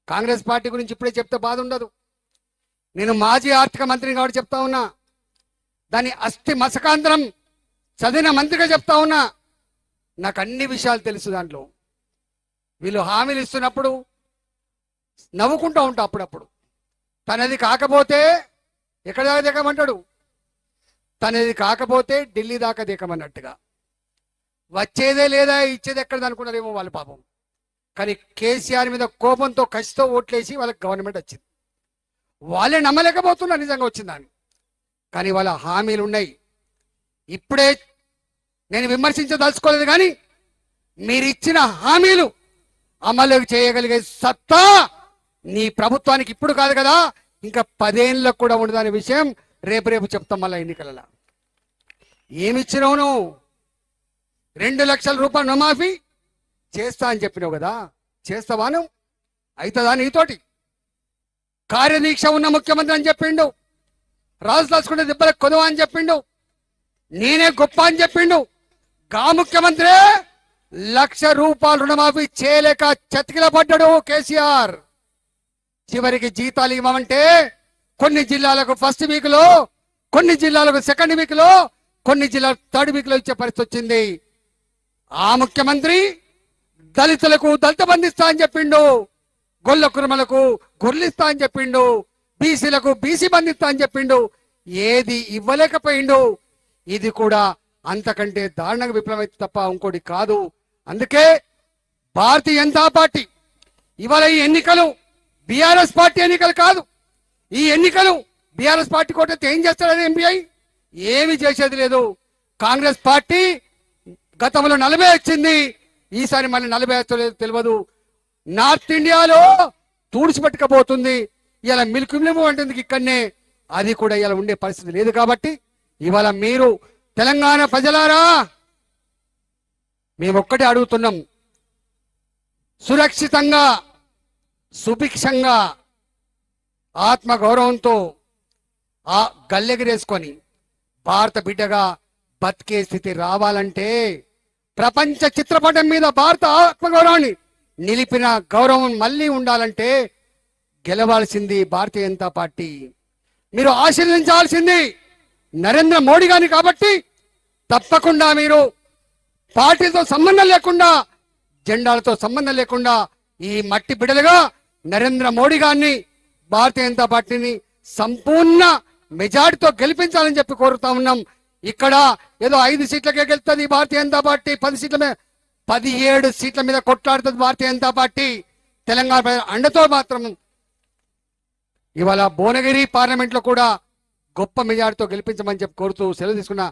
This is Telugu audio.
కాంగ్రెస్ పార్టీ గురించి ఇప్పుడే చెప్తే బాధ ఉండదు. నేను మాజీ ఆర్థిక మంత్రిని కాబట్టి చెప్తా ఉన్నా, దాని అస్థి మసకాంతరం చదివిన మంత్రిగా చెప్తా ఉన్నా. నాకు అన్ని విషయాలు తెలుసు. దాంట్లో వీళ్ళు హామీలు ఇస్తున్నప్పుడు నవ్వుకుంటూ ఉంటా అప్పుడప్పుడు. తనది కాకపోతే ఎక్కడ దాకా దిగమంటాడు, తనది కాకపోతే ఢిల్లీ దాకా దిగమన్నట్టుగా. వచ్చేదే లేదా, ఇచ్చేది ఎక్కడది అనుకున్నారేమో వాళ్ళు పాపం. కానీ కేసీఆర్ మీద కోపంతో కసితో ఓట్లేసి వాళ్ళకి గవర్నమెంట్ వచ్చింది. వాళ్ళే నమ్మలేకపోతున్నారు నిజంగా వచ్చిందని. కానీ వాళ్ళ హామీలు ఉన్నాయి. ఇప్పుడే నేను విమర్శించదలుచుకోలేదు, కానీ మీరు ఇచ్చిన హామీలు అమలు చేయగలిగే సత్తా నీ ప్రభుత్వానికి ఇప్పుడు కాదు కదా, ఇంకా 10 ఏళ్ళకు కూడా ఉండదనే విషయం రేపు చెప్తాం. మళ్ళీ ఎన్నికలలో ఏమిచ్చినావు నువ్వు? 2 లక్షల రూపాయలు రుణమాఫీ చేస్తా అని చెప్పినావు కదా, చేస్తావా నువ్వు? అవుతుందా నీతోటి? కార్యదీక్ష ఉన్న ముఖ్యమంత్రి అని చెప్పిండు, రాజు దాచుకుంటే దెబ్బలకు కొదవా అని చెప్పిండు, నేనే గొప్ప అని చెప్పిండు. గా ముఖ్యమంత్రి 1 లక్ష రూపాయలు రుణమాఫీ చేయలేక చతికిల పడ్డాడు కేసీఆర్. చివరికి జీతాలు ఇవ్వమంటే కొన్ని జిల్లాలకు ఫస్ట్ వీక్ లో, కొన్ని జిల్లాలకు సెకండ్ వీక్ లో, కొన్ని జిల్లాలకు థర్డ్ వీక్ లో ఇచ్చే పరిస్థితి వచ్చింది. ఆ ముఖ్యమంత్రి దళితులకు దళిత బంధిస్తా అని చెప్పిండు, గొల్ల కుర్మలకు గొర్లిస్తా అని చెప్పిండు, బీసీలకు బీసీ బంధిస్తా అని చెప్పిండు. ఏది ఇవ్వలేకపోయిండు. ఇది కూడా అంతకంటే దారుణంగా విప్లవం తప్ప ఇంకోటి కాదు. అందుకే భారతీయ జనతా పార్టీ ఇవాళ ఈ ఎన్నికలు బీఆర్ఎస్ పార్టీ ఎన్నికలు కాదు. ఈ ఎన్నికలు బీఆర్ఎస్ పార్టీ కోటైతే ఏం చేస్తాడని ఎంపీఐ ఏమి చేసేది లేదు. కాంగ్రెస్ పార్టీ గతంలో 40 వచ్చింది, ఈసారి మళ్ళీ 40 వచ్చలేదు తెలియదు. నార్త్ ఇండియాలో తుడిచిపెట్టకపోతుంది. ఇలా మిల్కు అంటుంది ఇక్కడనే, అది కూడా ఇలా ఉండే పరిస్థితి లేదు. కాబట్టి ఇవాళ మీరు తెలంగాణ ప్రజలారా, మేము ఒక్కటే అడుగుతున్నాం, సురక్షితంగా సుభిక్షంగా ఆత్మగౌరవంతో ఆ గల్లెగిరేసుకొని భారత బిడ్డగా బతికే స్థితి రావాలంటే, ప్రపంచ చిత్రపటం మీద భారత ఆత్మగౌరవాన్ని నిలిపిన గౌరవం మళ్ళీ ఉండాలంటే గెలవాల్సింది భారతీయ జనతా పార్టీ. మీరు ఆశీర్వదించాల్సింది నరేంద్ర మోడీ గారిని. కాబట్టి తప్పకుండా మీరు పార్టీతో సంబంధం లేకుండా, జెండాలతో సంబంధం లేకుండా ఈ మట్టి బిడ్డలుగా నరేంద్ర మోడీ గారిని, భారతీయ జనతా పార్టీని సంపూర్ణ మెజార్టీతో గెలిపించాలని చెప్పి కోరుతా ఉన్నాం. ఇక్కడ ఏదో 5 సీట్లకే గెలుస్తుంది భారతీయ జనతా పార్టీ, 10 సీట్ల మీద 17 సీట్ల మీద కొట్లాడుతుంది భారతీయ జనతా పార్టీ. తెలంగాణ అండతో మాత్రం ఇవాళ భువనగిరి పార్లమెంట్ లో కూడా గొప్ప మెజార్టీతో గెలిపించమని చెప్పి కోరుతూ సెలవు తీసుకున్న